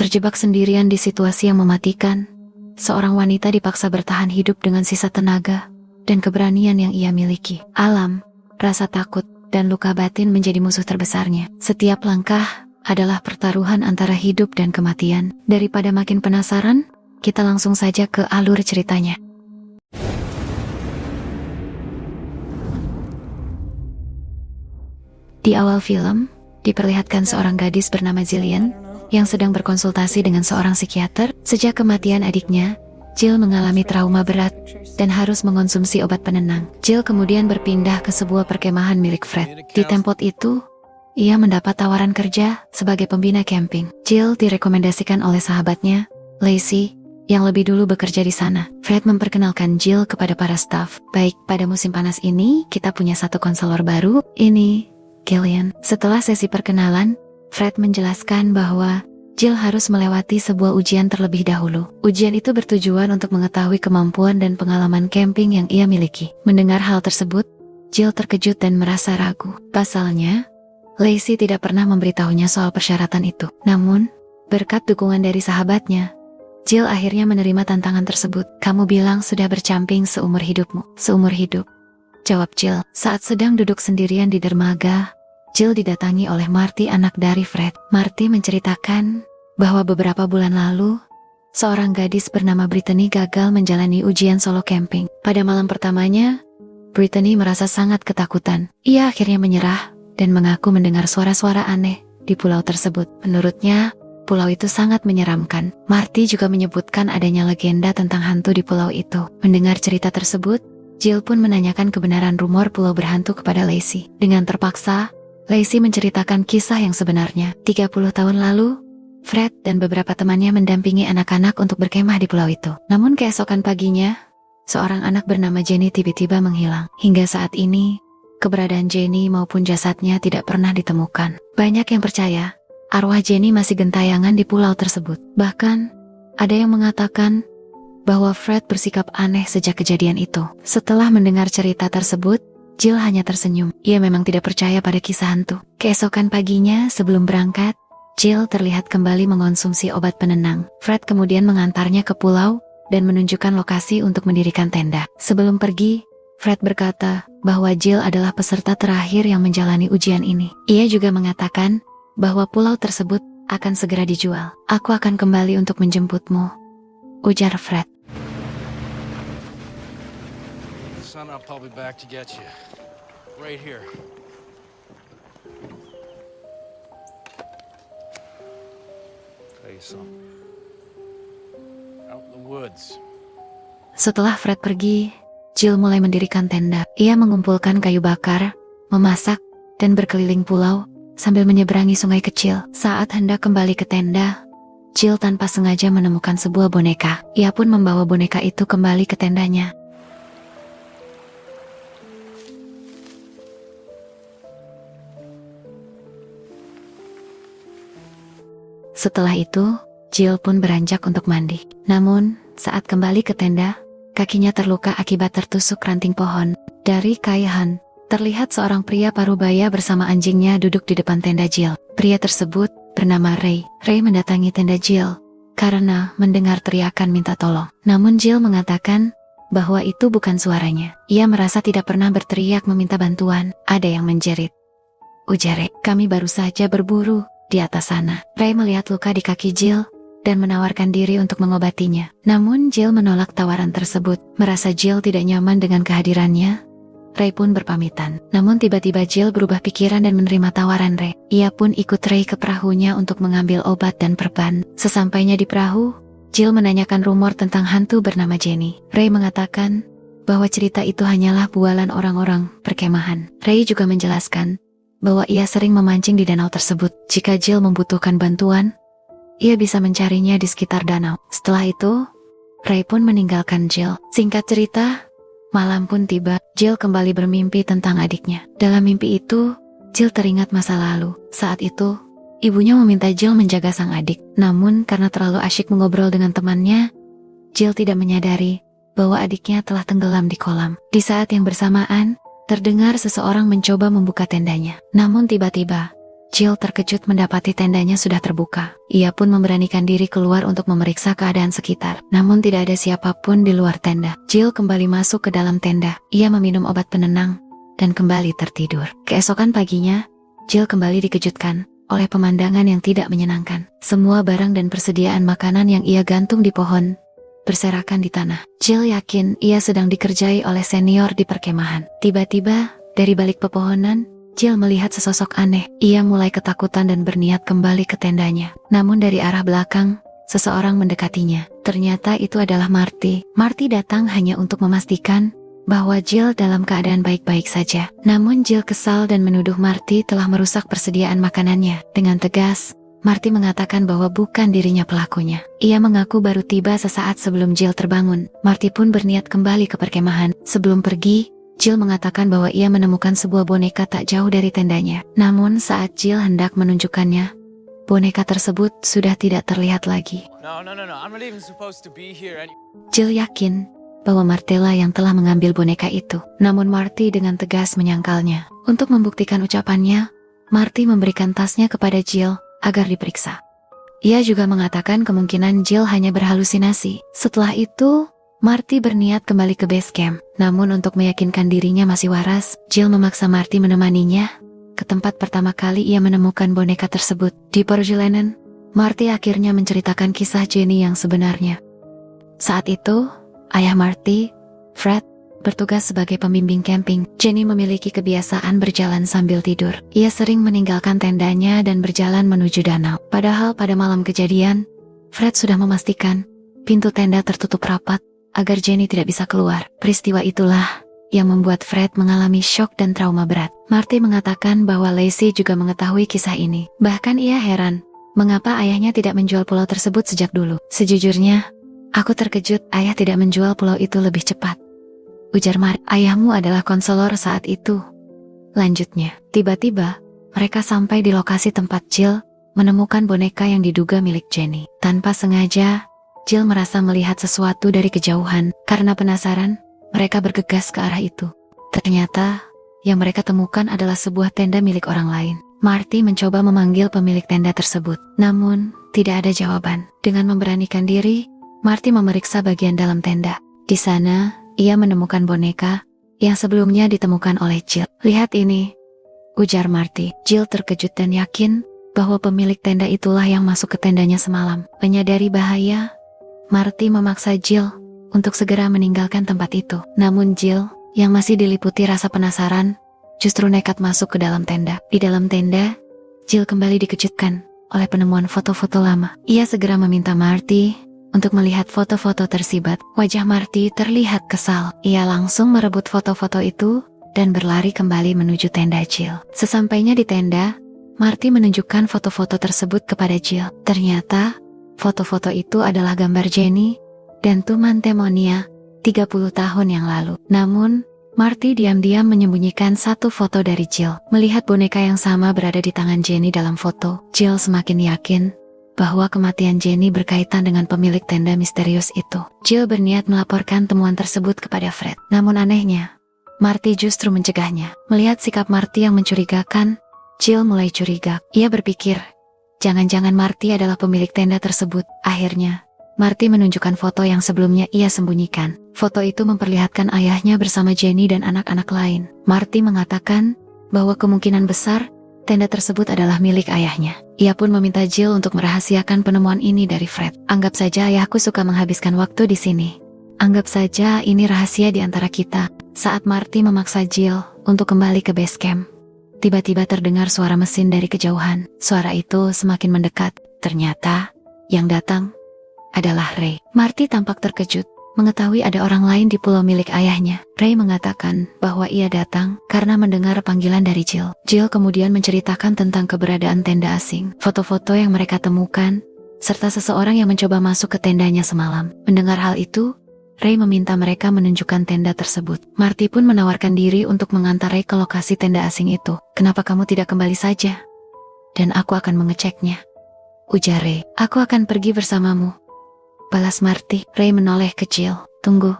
terjebak sendirian di situasi yang mematikan. Seorang wanita dipaksa bertahan hidup dengan sisa tenaga dan keberanian yang ia miliki. Alam, rasa takut, dan luka batin menjadi musuh terbesarnya. Setiap langkah adalah pertaruhan antara hidup dan kematian. Daripada makin penasaran, kita langsung saja ke alur ceritanya. Di awal film, diperlihatkan seorang gadis bernama Jillian yang sedang berkonsultasi dengan seorang psikiater. Sejak kematian adiknya, Jill mengalami trauma berat dan harus mengonsumsi obat penenang. Jill kemudian berpindah ke sebuah perkemahan milik Fred. Di tempat itu, ia mendapat tawaran kerja sebagai pembina camping. Jill direkomendasikan oleh sahabatnya, Lacey, yang lebih dulu bekerja di sana. Fred memperkenalkan Jill kepada para staf. Baik, pada musim panas ini, kita punya satu konselor baru. Ini Gillian. Setelah sesi perkenalan, Fred menjelaskan bahwa Jill harus melewati sebuah ujian terlebih dahulu. Ujian itu bertujuan untuk mengetahui kemampuan dan pengalaman camping yang ia miliki. Mendengar hal tersebut, Jill terkejut dan merasa ragu. Pasalnya, Lacey tidak pernah memberitahunya soal persyaratan itu. Namun, berkat dukungan dari sahabatnya, Jill akhirnya menerima tantangan tersebut. Kamu bilang sudah bercamping seumur hidupmu. Seumur hidup, jawab Jill. Saat sedang duduk sendirian di dermaga, Jill didatangi oleh Marty, anak dari Fred. Marty menceritakan bahwa beberapa bulan lalu, seorang gadis bernama Brittany gagal menjalani ujian solo camping. Pada malam pertamanya, Brittany merasa sangat ketakutan. Ia akhirnya menyerah dan mengaku mendengar suara-suara aneh di pulau tersebut. Menurutnya, pulau itu sangat menyeramkan. Marty juga menyebutkan adanya legenda tentang hantu di pulau itu. Mendengar cerita tersebut, Jill pun menanyakan kebenaran rumor pulau berhantu kepada Lacey. Dengan terpaksa, Lacey menceritakan kisah yang sebenarnya. 30 tahun lalu, Fred dan beberapa temannya mendampingi anak-anak untuk berkemah di pulau itu. Namun keesokan paginya, seorang anak bernama Jenny tiba-tiba menghilang. Hingga saat ini, keberadaan Jenny maupun jasadnya tidak pernah ditemukan. Banyak yang percaya, arwah Jenny masih gentayangan di pulau tersebut. Bahkan, ada yang mengatakan bahwa Fred bersikap aneh sejak kejadian itu. Setelah mendengar cerita tersebut, Jill hanya tersenyum. Ia memang tidak percaya pada kisah hantu. Keesokan paginya, sebelum berangkat, Jill terlihat kembali mengonsumsi obat penenang. Fred kemudian mengantarnya ke pulau dan menunjukkan lokasi untuk mendirikan tenda. Sebelum pergi, Fred berkata bahwa Jill adalah peserta terakhir yang menjalani ujian ini. Ia juga mengatakan bahwa pulau tersebut akan segera dijual. Aku akan kembali untuk menjemputmu, ujar Fred. Son, I'll probably back to get you. Right here. Tell you something. Out in the woods. Setelah Fred pergi, Jill mulai mendirikan tenda. Ia mengumpulkan kayu bakar, memasak, dan berkeliling pulau sambil menyeberangi sungai kecil. Saat hendak kembali ke tenda, Jill tanpa sengaja menemukan sebuah boneka. Ia pun membawa boneka itu kembali ke tendanya. Setelah itu, Jill pun beranjak untuk mandi. Namun, saat kembali ke tenda, kakinya terluka akibat tertusuk ranting pohon. Dari kaihan, terlihat seorang pria parubaya bersama anjingnya duduk di depan tenda Jill. Pria tersebut bernama Ray. Ray mendatangi tenda Jill karena mendengar teriakan minta tolong. Namun Jill mengatakan bahwa itu bukan suaranya. Ia merasa tidak pernah berteriak meminta bantuan. Ada yang menjerit. Ujar Ray, kami baru saja berburu di atas sana. Ray melihat luka di kaki Jill dan menawarkan diri untuk mengobatinya. Namun Jill menolak tawaran tersebut. Merasa Jill tidak nyaman dengan kehadirannya, Ray pun berpamitan. Namun tiba-tiba Jill berubah pikiran dan menerima tawaran Ray. Ia pun ikut Ray ke perahunya untuk mengambil obat dan perban. Sesampainya di perahu, Jill menanyakan rumor tentang hantu bernama Jenny. Ray mengatakan bahwa cerita itu hanyalah bualan orang-orang perkemahan. Ray juga menjelaskan bahwa ia sering memancing di danau tersebut. Jika Jill membutuhkan bantuan, ia bisa mencarinya di sekitar danau. Setelah itu, Ray pun meninggalkan Jill. Singkat cerita, malam pun tiba. Jill kembali bermimpi tentang adiknya. Dalam mimpi itu, Jill teringat masa lalu. Saat itu, ibunya meminta Jill menjaga sang adik. Namun karena terlalu asyik mengobrol dengan temannya, Jill tidak menyadari bahwa adiknya telah tenggelam di kolam. Di saat yang bersamaan, terdengar seseorang mencoba membuka tendanya. Namun tiba-tiba, Jill terkejut mendapati tendanya sudah terbuka. Ia pun memberanikan diri keluar untuk memeriksa keadaan sekitar. Namun tidak ada siapapun di luar tenda. Jill kembali masuk ke dalam tenda. Ia meminum obat penenang dan kembali tertidur. Keesokan paginya, Jill kembali dikejutkan oleh pemandangan yang tidak menyenangkan. Semua barang dan persediaan makanan yang ia gantung di pohon berserakan di tanah. Jill yakin ia sedang dikerjai oleh senior di perkemahan. Tiba-tiba, dari balik pepohonan, Jill melihat sesosok aneh. Ia mulai ketakutan dan berniat kembali ke tendanya. Namun dari arah belakang, seseorang mendekatinya. Ternyata itu adalah Marty. Marty datang hanya untuk memastikan bahwa Jill dalam keadaan baik-baik saja. Namun Jill kesal dan menuduh Marty telah merusak persediaan makanannya. Dengan tegas, Marty mengatakan bahwa bukan dirinya pelakunya. Ia mengaku baru tiba sesaat sebelum Jill terbangun. Marty pun berniat kembali ke perkemahan. Sebelum pergi, Jill mengatakan bahwa ia menemukan sebuah boneka tak jauh dari tendanya. Namun saat Jill hendak menunjukkannya, boneka tersebut sudah tidak terlihat lagi. Jill yakin bahwa Martella yang telah mengambil boneka itu. Namun Marty dengan tegas menyangkalnya. Untuk membuktikan ucapannya, Marty memberikan tasnya kepada Jill agar diperiksa. Ia juga mengatakan kemungkinan Jill hanya berhalusinasi. Setelah itu, Marty berniat kembali ke base camp. Namun untuk meyakinkan dirinya masih waras, Jill memaksa Marty menemaninya ke tempat pertama kali ia menemukan boneka tersebut. Di perjalanan, Marty akhirnya menceritakan kisah Jenny yang sebenarnya. Saat itu, ayah Marty, Fred, bertugas sebagai pembimbing camping. Jenny memiliki kebiasaan berjalan sambil tidur. Ia sering meninggalkan tendanya dan berjalan menuju danau. Padahal pada malam kejadian, Fred sudah memastikan pintu tenda tertutup rapat agar Jenny tidak bisa keluar. Peristiwa itulah yang membuat Fred mengalami syok dan trauma berat. Marty mengatakan bahwa Lacey juga mengetahui kisah ini. Bahkan ia heran, mengapa ayahnya tidak menjual pulau tersebut sejak dulu. Sejujurnya, aku terkejut ayah tidak menjual pulau itu lebih cepat, ujar Marty. Ayahmu adalah konselor saat itu. Lanjutnya, tiba-tiba, mereka sampai di lokasi tempat Jill menemukan boneka yang diduga milik Jenny. Tanpa sengaja, Jill merasa melihat sesuatu dari kejauhan. Karena penasaran, mereka bergegas ke arah itu. Ternyata, yang mereka temukan adalah sebuah tenda milik orang lain. Marty mencoba memanggil pemilik tenda tersebut. Namun, tidak ada jawaban. Dengan memberanikan diri, Marty memeriksa bagian dalam tenda. Di sana, ia menemukan boneka yang sebelumnya ditemukan oleh Jill. Lihat ini, ujar Marty. Jill terkejut dan yakin bahwa pemilik tenda itulah yang masuk ke tendanya semalam. Menyadari bahaya, Marty memaksa Jill untuk segera meninggalkan tempat itu. Namun Jill, yang masih diliputi rasa penasaran, justru nekat masuk ke dalam tenda. Di dalam tenda, Jill kembali dikejutkan oleh penemuan foto-foto lama. Ia segera meminta Marty untuk melihat foto-foto tersibat. Wajah Marty terlihat kesal. Ia langsung merebut foto-foto itu dan berlari kembali menuju tenda Jill. Sesampainya di tenda, Marty menunjukkan foto-foto tersebut kepada Jill. Ternyata, foto-foto itu adalah gambar Jenny dan Tuman Temonia 30 tahun yang lalu. Namun, Marty diam-diam menyembunyikan satu foto dari Jill. Melihat boneka yang sama berada di tangan Jenny dalam foto, Jill semakin yakin bahwa kematian Jenny berkaitan dengan pemilik tenda misterius itu. Jill berniat melaporkan temuan tersebut kepada Fred. Namun anehnya, Marty justru mencegahnya. Melihat sikap Marty yang mencurigakan, Jill mulai curiga. Ia berpikir, jangan-jangan Marty adalah pemilik tenda tersebut. Akhirnya, Marty menunjukkan foto yang sebelumnya ia sembunyikan. Foto itu memperlihatkan ayahnya bersama Jenny dan anak-anak lain. Marty mengatakan bahwa kemungkinan besar tenda tersebut adalah milik ayahnya. Ia pun meminta Jill untuk merahasiakan penemuan ini dari Fred. Anggap saja ayahku suka menghabiskan waktu di sini. Anggap saja ini rahasia di antara kita. Saat Marty memaksa Jill untuk kembali ke base camp, tiba-tiba terdengar suara mesin dari kejauhan. Suara itu semakin mendekat. Ternyata, yang datang adalah Ray. Marty tampak terkejut mengetahui ada orang lain di pulau milik ayahnya. Ray mengatakan bahwa ia datang karena mendengar panggilan dari Jill. Jill kemudian menceritakan tentang keberadaan tenda asing, foto-foto yang mereka temukan, serta seseorang yang mencoba masuk ke tendanya semalam. Mendengar hal itu, Ray meminta mereka menunjukkan tenda tersebut. Marty pun menawarkan diri untuk mengantar Ray ke lokasi tenda asing itu. Kenapa kamu tidak kembali saja? Dan aku akan mengeceknya, ujar Ray. Aku akan pergi bersamamu, balas Marty. Ray menoleh ke Jill. Tunggu,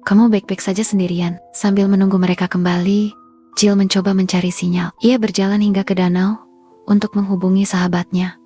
kamu baik-baik saja sendirian? Sambil menunggu mereka kembali, Jill mencoba mencari sinyal. Ia berjalan hingga ke danau untuk menghubungi sahabatnya,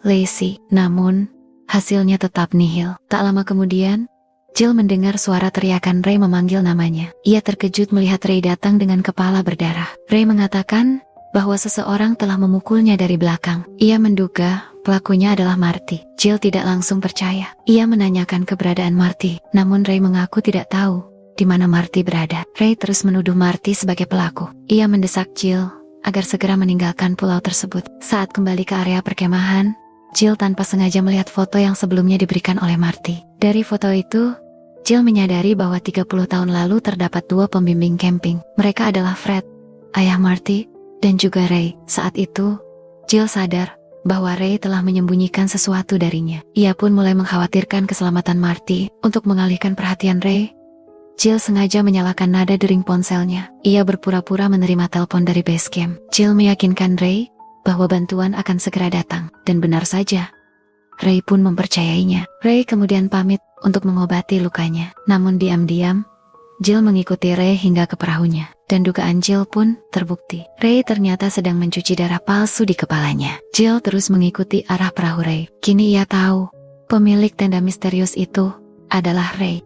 Lacey. Namun, hasilnya tetap nihil. Tak lama kemudian, Jill mendengar suara teriakan Ray memanggil namanya. Ia terkejut melihat Ray datang dengan kepala berdarah. Ray mengatakan bahwa seseorang telah memukulnya dari belakang. Ia menduga pelakunya adalah Marty. Jill tidak langsung percaya. Ia menanyakan keberadaan Marty, namun Ray mengaku tidak tahu di mana Marty berada. Ray terus menuduh Marty sebagai pelaku. Ia mendesak Jill agar segera meninggalkan pulau tersebut. Saat kembali ke area perkemahan, Jill tanpa sengaja melihat foto yang sebelumnya diberikan oleh Marty. Dari foto itu, Jill menyadari bahwa 30 tahun lalu terdapat dua pembimbing camping. Mereka adalah Fred, ayah Marty, dan juga Ray. Saat itu, Jill sadar bahwa Ray telah menyembunyikan sesuatu darinya. Ia pun mulai mengkhawatirkan keselamatan Marty. Untuk mengalihkan perhatian Ray, Jill sengaja menyalakan nada dering ponselnya. Ia berpura-pura menerima telepon dari base camp. Jill meyakinkan Ray bahwa bantuan akan segera datang. Dan benar saja, Ray pun mempercayainya. Ray kemudian pamit untuk mengobati lukanya. Namun diam-diam, Jill mengikuti Ray hingga ke perahunya. Dan dugaan Jill pun terbukti. Ray ternyata sedang mencuci darah palsu di kepalanya. Jill terus mengikuti arah perahu Ray. Kini ia tahu, pemilik tenda misterius itu adalah Ray.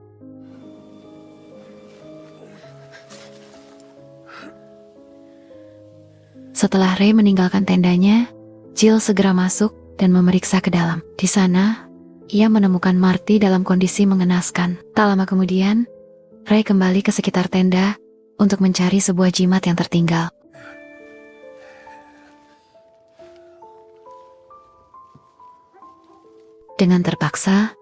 Setelah Ray meninggalkan tendanya, Jill segera masuk dan memeriksa ke dalam. Di sana, ia menemukan Marty dalam kondisi mengenaskan. Tak lama kemudian, Ray kembali ke sekitar tenda untuk mencari sebuah jimat yang tertinggal. Dengan terpaksa,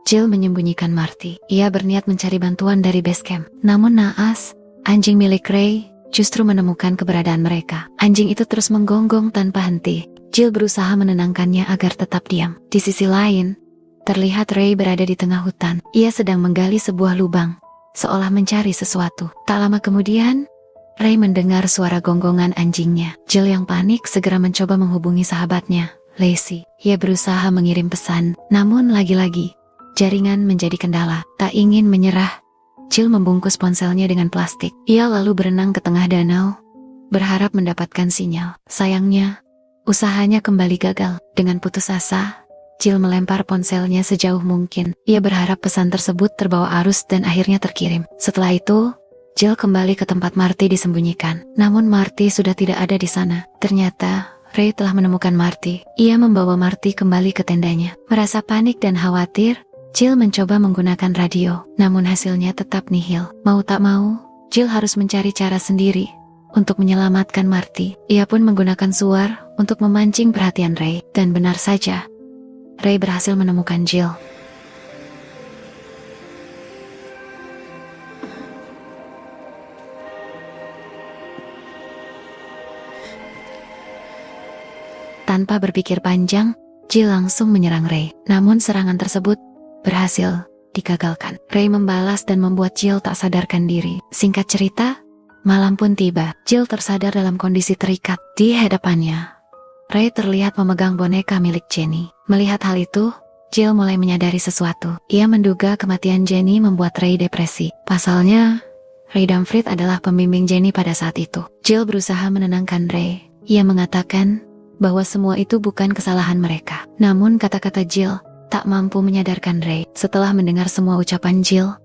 Jill menyembunyikan Marty. Ia berniat mencari bantuan dari base camp. Namun naas, anjing milik Ray justru menemukan keberadaan mereka. Anjing itu terus menggonggong tanpa henti. Jill berusaha menenangkannya agar tetap diam. Di sisi lain, terlihat Ray berada di tengah hutan. Ia sedang menggali sebuah lubang, seolah mencari sesuatu. Tak lama kemudian, Ray mendengar suara gonggongan anjingnya. Jill yang panik segera mencoba menghubungi sahabatnya, Lacey. Ia berusaha mengirim pesan, namun lagi-lagi, jaringan menjadi kendala. Tak ingin menyerah, Jill membungkus ponselnya dengan plastik. Ia lalu berenang ke tengah danau, berharap mendapatkan sinyal. Sayangnya, usahanya kembali gagal. Dengan putus asa, Jill melempar ponselnya sejauh mungkin. Ia berharap pesan tersebut terbawa arus dan akhirnya terkirim. Setelah itu, Jill kembali ke tempat Marty disembunyikan. Namun Marty sudah tidak ada di sana. Ternyata, Ray telah menemukan Marty. Ia membawa Marty kembali ke tendanya. Merasa panik dan khawatir, Jill mencoba menggunakan radio. Namun hasilnya tetap nihil. Mau tak mau, Jill harus mencari cara sendiri untuk menyelamatkan Marty. Ia pun menggunakan suar untuk memancing perhatian Ray. Dan benar saja, Ray berhasil menemukan Jill. Tanpa berpikir panjang, Jill langsung menyerang Ray. Namun serangan tersebut berhasil digagalkan. Ray membalas dan membuat Jill tak sadarkan diri. Singkat cerita, malam pun tiba. Jill tersadar dalam kondisi terikat. Di hadapannya, Ray terlihat memegang boneka milik Jenny. Melihat hal itu, Jill mulai menyadari sesuatu. Ia menduga kematian Jenny membuat Ray depresi. Pasalnya, Ray dan Fred adalah pembimbing Jenny pada saat itu. Jill berusaha menenangkan Ray. Ia mengatakan bahwa semua itu bukan kesalahan mereka. Namun kata-kata Jill tak mampu menyadarkan Ray. Setelah mendengar semua ucapan Jill,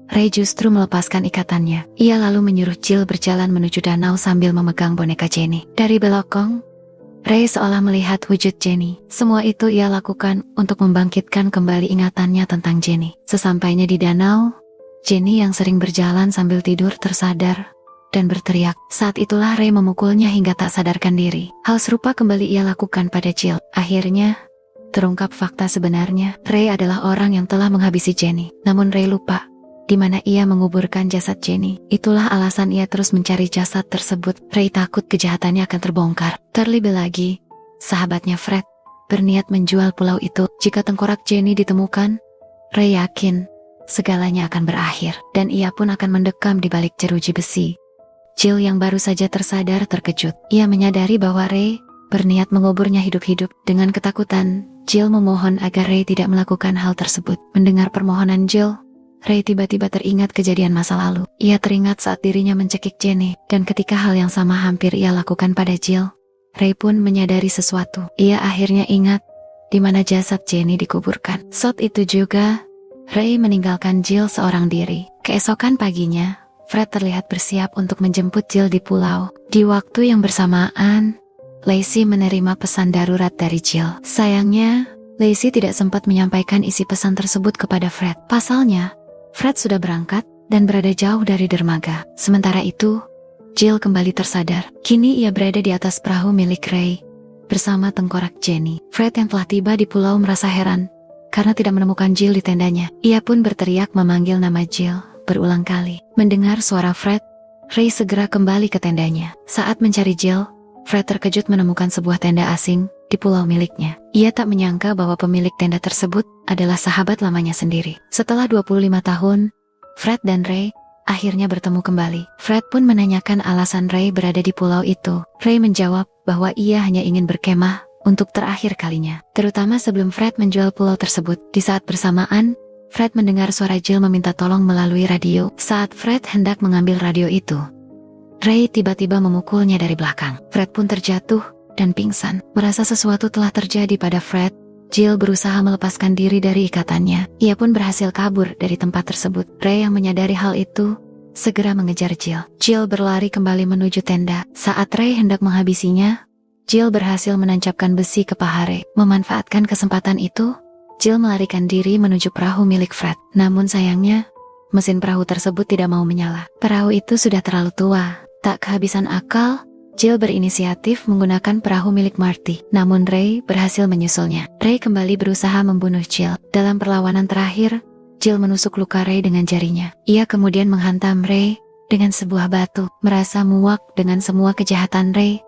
Ray justru melepaskan ikatannya. Ia lalu menyuruh Jill berjalan menuju danau sambil memegang boneka Jenny. Dari belakang, Ray seolah melihat wujud Jenny. Semua itu ia lakukan untuk membangkitkan kembali ingatannya tentang Jenny. Sesampainya di danau, Jenny yang sering berjalan sambil tidur tersadar dan berteriak. Saat itulah Ray memukulnya hingga tak sadarkan diri. Hal serupa kembali ia lakukan pada Jill. Akhirnya, terungkap fakta sebenarnya. Ray adalah orang yang telah menghabisi Jenny. Namun Ray lupa di mana ia menguburkan jasad Jenny. Itulah alasan ia terus mencari jasad tersebut. Ray takut kejahatannya akan terbongkar. Terlebih lagi, sahabatnya Fred berniat menjual pulau itu. Jika tengkorak Jenny ditemukan, Ray yakin segalanya akan berakhir. Dan ia pun akan mendekam di balik jeruji besi. Jill yang baru saja tersadar terkejut. Ia menyadari bahwa Ray berniat menguburnya hidup-hidup. Dengan ketakutan, Jill memohon agar Ray tidak melakukan hal tersebut. Mendengar permohonan Jill, Ray tiba-tiba teringat kejadian masa lalu. Ia teringat saat dirinya mencekik Jenny, dan ketika hal yang sama hampir ia lakukan pada Jill, Ray pun menyadari sesuatu. Ia akhirnya ingat di mana jasad Jenny dikuburkan. Saat itu juga, Ray meninggalkan Jill seorang diri. Keesokan paginya, Fred terlihat bersiap untuk menjemput Jill di pulau. Di waktu yang bersamaan, Lacey menerima pesan darurat dari Jill. Sayangnya, Lacey tidak sempat menyampaikan isi pesan tersebut kepada Fred. Pasalnya, Fred sudah berangkat dan berada jauh dari dermaga. Sementara itu, Jill kembali tersadar. Kini ia berada di atas perahu milik Ray bersama tengkorak Jenny. Fred yang telah tiba di pulau merasa heran karena tidak menemukan Jill di tendanya. Ia pun berteriak memanggil nama Jill berulang kali. Mendengar suara Fred, Ray segera kembali ke tendanya. Saat mencari Jill, Fred terkejut menemukan sebuah tenda asing di pulau miliknya. Ia tak menyangka bahwa pemilik tenda tersebut adalah sahabat lamanya sendiri. Setelah 25 tahun, Fred dan Ray akhirnya bertemu kembali. Fred pun menanyakan alasan Ray berada di pulau itu. Ray menjawab bahwa ia hanya ingin berkemah untuk terakhir kalinya, terutama sebelum Fred menjual pulau tersebut. Di saat bersamaan, Fred mendengar suara Jill meminta tolong melalui radio. Saat Fred hendak mengambil radio itu, Ray tiba-tiba memukulnya dari belakang. Fred pun terjatuh dan pingsan. Merasa sesuatu telah terjadi pada Fred, Jill berusaha melepaskan diri dari ikatannya. Ia pun berhasil kabur dari tempat tersebut. Ray yang menyadari hal itu segera mengejar Jill. Jill berlari kembali menuju tenda. Saat Ray hendak menghabisinya, Jill berhasil menancapkan besi ke paha Ray. Memanfaatkan kesempatan itu, Jill melarikan diri menuju perahu milik Fred. Namun sayangnya, mesin perahu tersebut tidak mau menyala. Perahu itu sudah terlalu tua. Tak kehabisan akal, Jill berinisiatif menggunakan perahu milik Marty. Namun Ray berhasil menyusulnya. Ray kembali berusaha membunuh Jill. Dalam perlawanan terakhir, Jill menusuk luka Ray dengan jarinya. Ia kemudian menghantam Ray dengan sebuah batu. Merasa muak dengan semua kejahatan Ray,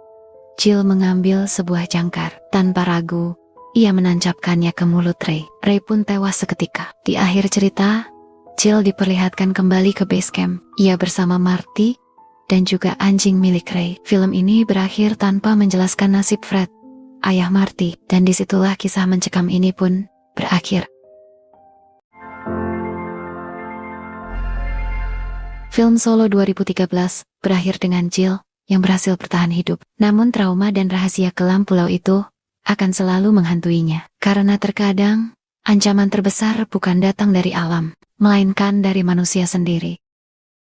Jill mengambil sebuah jangkar. Tanpa ragu, ia menancapkannya ke mulut Ray. Ray pun tewas seketika. Di akhir cerita, Jill diperlihatkan kembali ke base camp. Ia bersama Marty dan juga anjing milik Ray. Film ini berakhir tanpa menjelaskan nasib Fred, ayah Marty, dan disitulah kisah mencekam ini pun berakhir. Film Solo 2013 berakhir dengan Jill yang berhasil bertahan hidup. Namun trauma dan rahasia kelam pulau itu akan selalu menghantuinya. Karena terkadang, ancaman terbesar bukan datang dari alam, melainkan dari manusia sendiri.